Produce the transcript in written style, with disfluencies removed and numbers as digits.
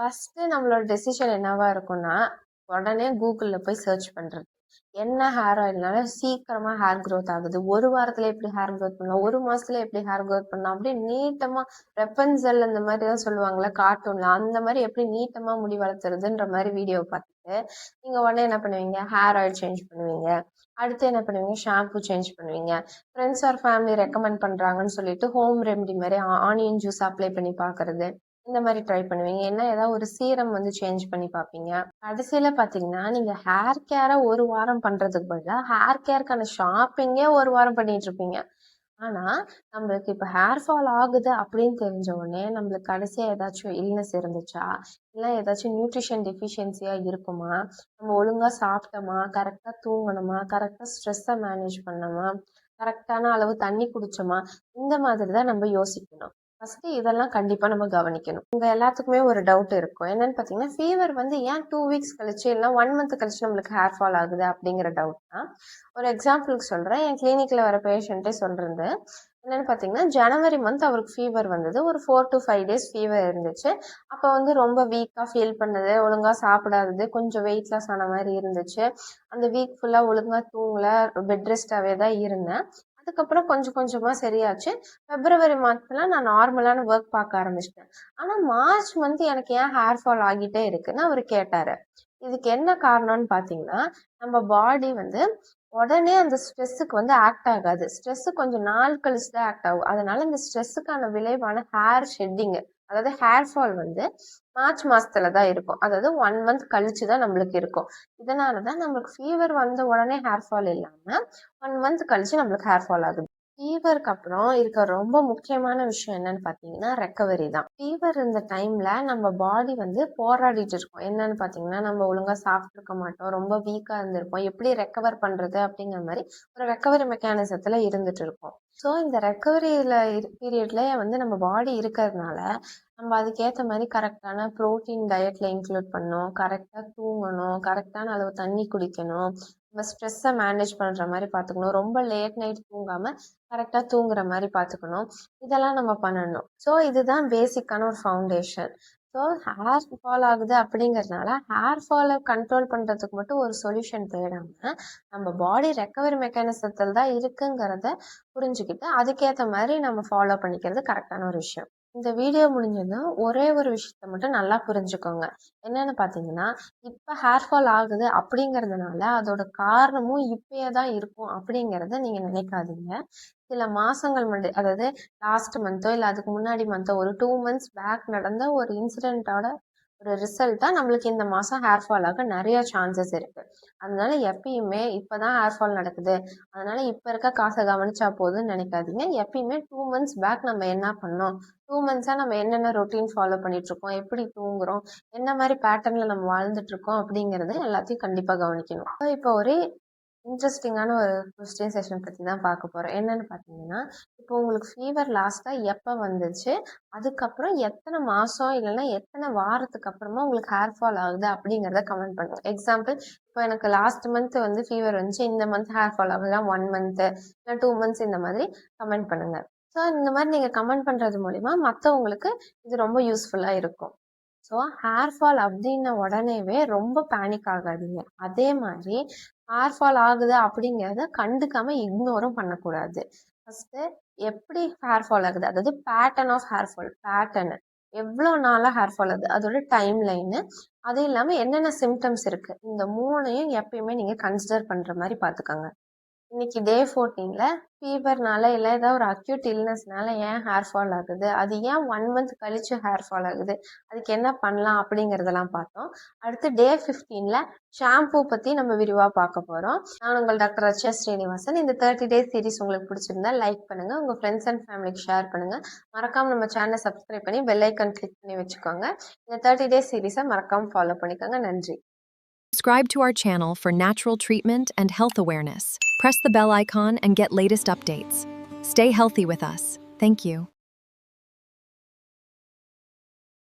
First நம்மளோட decision என்னவா இருக்கும்னா, உடனே Googleல போய் சர்ச் பண்றது. என்ன ஹேர் ஆயில்னால சீக்கிரமா ஹேர் குரோத் ஆகுது? 1 வாரத்துல எப்படி ஹேர் குரோத் பண்ணலாம்? 1 மாசத்துல எப்படி ஹேர் குரோத் பண்ணலாம்? அப்படியே நீட்டமா ரெப்பன்செல் அந்த மாதிரிலாம் சொல்லுவாங்கல்ல கார்ட்டூன்ல, அந்த மாதிரி எப்படி நீட்டமா முடி வளர்த்துறதுன்ற மாதிரி வீடியோ பார்த்துட்டு, நீங்க உடனே என்ன பண்ணுவீங்க? ஹேர் ஆயில் சேஞ்ச் பண்ணுவீங்க. அடுத்து என்ன பண்ணுவீங்க? ஷாம்பு சேஞ்ச் பண்ணுவீங்க. ஃப்ரெண்ட்ஸ் ஆர் ஃபேமிலி ரெக்கமெண்ட் பண்றாங்கன்னு சொல்லிட்டு ஹோம் ரெமெடி மாதிரி ஆனியன் ஜூஸ் அப்ளை பண்ணி பார்க்கறது. இந்த மாதிரி ட்ரை பண்ணுவீங்க. என்ன ஏதாவது ஒரு சீரம் வந்து சேஞ்ச் பண்ணி பார்ப்பீங்க. கடைசியில பாத்தீங்கன்னா, நீங்க ஹேர் கேரை 1 வாரம் பண்றதுக்கு பதிலா ஹேர் கேருக்கான ஷாப்பிங்கே 1 வாரம் பண்ணிட்டு இருப்பீங்க. ஆனா நம்மளுக்கு இப்ப ஹேர் ஃபால் ஆகுது அப்படின்னு தெரிஞ்ச உடனே நம்மளுக்கு கடைசியா ஏதாச்சும் இல்னஸ் இருந்துச்சா, இல்ல ஏதாச்சும் நியூட்ரிஷன் டெஃபிஷியன்சியா இருக்குமா, நம்ம ஒழுங்கா சாப்பிட்டோமா, கரெக்டா தூங்கணுமா, கரெக்டா ஸ்ட்ரெஸ்ஸை மேனேஜ் பண்ணோமா, கரெக்டான அளவு தண்ணி குடிச்சோமா, இந்த மாதிரி தான் நம்ம யோசிக்கணும். ஃபர்ஸ்ட் இதெல்லாம் கண்டிப்பா நம்ம கவனிக்கணும். உங்க எல்லாத்துக்குமே ஒரு டவுட் இருக்கும். என்னன்னு பாத்தீங்கன்னா, ஃபீவர் வந்து ஏன் 2 வீக்ஸ் கழிச்சு இல்ல 1 மந்த் கழிச்சு நம்மளுக்கு ஹேர் ஃபால் ஆகுது அப்படிங்கிற டவுட் தான். ஒரு எக்ஸாம்பிளுக்கு சொல்றேன். என் கிளினிக்ல வர பேஷண்ட்டே சொல்றது என்னன்னு பாத்தீங்கன்னா, ஜனவரி மந்த் அவருக்கு ஃபீவர் வந்தது. ஒரு 4 to 5 days ஃபீவர் இருந்துச்சு. அப்ப வந்து ரொம்ப வீக்கா ஃபீல் பண்ணது, ஒழுங்கா சாப்பிடாதது, கொஞ்சம் வெயிட் லாஸ் ஆன மாதிரி இருந்துச்சு. அந்த வீக் ஃபுல்லா ஒழுங்கா தூங்கல, பெட் ரெஸ்டாவே தான் இருந்தேன். அதுக்கப்புறம் கொஞ்சம் கொஞ்சமா சரியாச்சு. பிப்ரவரி மாதத்துல நான் நார்மலான ஒர்க் பார்க்க ஆரம்பிச்சிட்டேன். ஆனா மார்ச் மந்த் எனக்கு ஏன் ஹேர் ஃபால் ஆகிட்டே இருக்குன்னு அவர் கேட்டாரு. இதுக்கு என்ன காரணம்னு பாத்தீங்கன்னா, நம்ம பாடி வந்து உடனே அந்த ஸ்ட்ரெஸ்ஸுக்கு வந்து ஆக்ட் ஆகாது. ஸ்ட்ரெஸ் கொஞ்சம் நாள் கழிச்சு தான் ஆக்ட் ஆகும். அதனால இந்த ஸ்ட்ரெஸ்ஸுக்கான விளைவான ஹேர் ஷெட்டிங், அதாவது ஹேர் ஃபால் வந்து மார்ச் மாசத்துல தான் இருக்கும். அதாவது 1 மந்த் கழிச்சு தான் நம்மளுக்கு இருக்கும். இதனாலதான் நம்மளுக்கு ஃபீவர் வந்த உடனே ஹேர் ஃபால் இல்லாம 1 மந்த் கழிச்சு நம்மளுக்கு ஹேர் ஃபால் ஆகுது. ஃபீவருக்கு அப்புறம் இருக்க ரொம்ப முக்கியமான விஷயம் என்னன்னு பாத்தீங்கன்னா ரெக்கவரி தான். ஃபீவர் இந்த டைம்ல நம்ம பாடி வந்து போராடிட்டு இருக்கோம். என்னன்னு பாத்தீங்கன்னா, நம்ம ஒழுங்கா சாப்பிட்டு இருக்க மாட்டோம், ரொம்ப வீக்கா இருந்திருப்போம். எப்படி ரெக்கவர் பண்றது அப்படிங்கிற மாதிரி ஒரு ரெக்கவரி மெக்கானிசத்துல இருந்துட்டு இருக்கோம். ஸோ இந்த ரெக்கவரியில பீரியட்ல வந்து நம்ம பாடி இருக்கிறதுனால நம்ம அதுக்கேற்ற மாதிரி கரெக்டான ப்ரோட்டீன் டயட்ல இன்க்ளூட் பண்ணணும், கரெக்டாக தூங்கணும், கரெக்டான அளவு தண்ணி குடிக்கணும், நம்ம ஸ்ட்ரெஸ்ஸை மேனேஜ் பண்ணுற மாதிரி பார்த்துக்கணும், ரொம்ப லேட் நைட் தூங்காமல் கரெக்டாக தூங்குற மாதிரி பார்த்துக்கணும். இதெல்லாம் நம்ம பண்ணணும். ஸோ இதுதான் பேசிக்கான ஒரு ஃபவுண்டேஷன். ஸோ ஹேர் ஃபால் ஆகுது அப்படிங்கிறதுனால ஹேர் ஃபாலை கண்ட்ரோல் பண்ணுறதுக்கு மட்டும் ஒரு சொல்யூஷன் தேடாமல் நம்ம பாடி ரெக்கவரி மெக்கானிசத்தில் தான் இருக்குங்கிறத புரிஞ்சுக்கிட்டு அதுக்கேற்ற மாதிரி நம்ம ஃபாலோ பண்ணிக்கிறது கரெக்டான ஒரு விஷயம். இந்த வீடியோ முடிஞ்சதுன்னா ஒரே ஒரு விஷயத்த மட்டும் நல்லா புரிஞ்சுக்கோங்க. என்னன்னு பாத்தீங்கன்னா, இப்ப ஹேர் ஃபால் ஆகுது அப்படிங்கறதுனால அதோட காரணமும் இப்பயே தான் இருக்கும் அப்படிங்கறத நீங்க நினைக்காதீங்க. சில மாசங்கள் முன்னாடி, அதாவது லாஸ்ட் மந்தோ இல்ல அதுக்கு முன்னாடி மந்தோ, ஒரு 2 months பேக் நடந்த ஒரு இன்சிடென்ட்டோட ஒரு ரிசல்ட்டா நம்மளுக்கு இந்த மாசம் ஹேர் ஃபால் ஆக நிறைய சான்சஸ் இருக்கு. அதனால எப்பயுமே இப்பதான் ஹேர் ஃபால் நடக்குது, அதனால இப்ப இருக்க காசை கவனிச்சா போதும்னு நினைக்காதீங்க. எப்பயுமே 2 months பேக் நம்ம என்ன பண்ணோம், 2 months நம்ம என்னென்ன ரொட்டீன் ஃபாலோ பண்ணிட்டு இருக்கோம், எப்படி தூங்குறோம், என்ன மாதிரி பேட்டர்ன்ல நம்ம வாழ்ந்துட்டு இருக்கோம் அப்படிங்கறது எல்லாத்தையும் கண்டிப்பா கவனிக்கணும். இப்போ ஒரு இன்ட்ரெஸ்டிங்கான ஒரு கொஸ்டின் செஷன் பத்தி தான் பார்க்க போறோம். என்னன்னு பாத்தீங்கன்னா, இப்போ உங்களுக்கு ஃபீவர் லாஸ்டா எப்ப வந்துச்சு, அதுக்கப்புறம் எத்தனை மாசம் இல்லைன்னா எத்தனை வாரத்துக்கு அப்புறமா உங்களுக்கு ஹேர் ஃபால் ஆகுது அப்படிங்கறத கமெண்ட் பண்ணுங்க. எக்ஸாம்பிள், இப்போ எனக்கு லாஸ்ட் மந்த் வந்து ஃபீவர் வந்துச்சு, இந்த மந்த் ஹேர் ஃபால் ஆகுது, 1 month இல்லை 2 months இந்த மாதிரி கமெண்ட் பண்ணுங்க. ஸோ இந்த மாதிரி நீங்க கமெண்ட் பண்றது மூலியமா மற்றவங்களுக்கு இது ரொம்ப யூஸ்ஃபுல்லா இருக்கும். ஸோ ஹேர் ஃபால் அப்படின்ன உடனேவே ரொம்ப பேனிக் ஆகாதீங்க. அதே மாதிரி ஹேர் ஃபால் ஆகுது அப்படிங்கிறத கண்டுக்காம இக்னோரும் பண்ணக்கூடாது. ஃபர்ஸ்ட் எப்படி ஹேர் ஃபால் ஆகுது, அதாவது pattern of hair fall, pattern எவ்வளோ நாளாக ஹேர் ஃபால் ஆகுது, அதோட டைம் லைனு, அது இல்லாமல் என்னென்ன சிம்டம்ஸ் இருக்கு, இந்த 3ஐயும் எப்பயுமே நீங்க கன்சிடர் பண்ற மாதிரி பார்த்துக்கோங்க. இன்னைக்கு டே 14ல ஃபீவர்னால இல்லை ஏதாவது ஒரு அக்யூட் இல்னஸ்னால ஏன் ஹேர் ஃபால் ஆகுது, அது ஏன் 1 month கழிச்சு ஹேர் ஃபால் ஆகுது, அதுக்கு என்ன பண்ணலாம் அப்படிங்கிறதெல்லாம் பார்த்தோம். அடுத்து டே 15ல ஷாம்பூ பற்றி நம்ம விரிவாக பார்க்க போகிறோம். நான் உங்கள் டாக்டர் ரச்சா ஸ்ரீனிவாசன். இந்த 30 days சீரிஸ் உங்களுக்கு பிடிச்சிருந்தா லைக் பண்ணுங்க, உங்கள் ஃப்ரெண்ட்ஸ் அண்ட் ஃபேமிலிக்கு ஷேர் பண்ணுங்க, மறக்காம நம்ம சேனலை சப்ஸ்கிரைப் பண்ணி பெல் ஐக்கான் கிளிக் பண்ணி வச்சுக்கோங்க. இந்த 30 days சீரிஸை மறக்காம ஃபாலோ பண்ணிக்கோங்க. நன்றி. Subscribe to our channel for natural treatment and health awareness. Press the bell icon and get latest updates. Stay healthy with us. Thank you.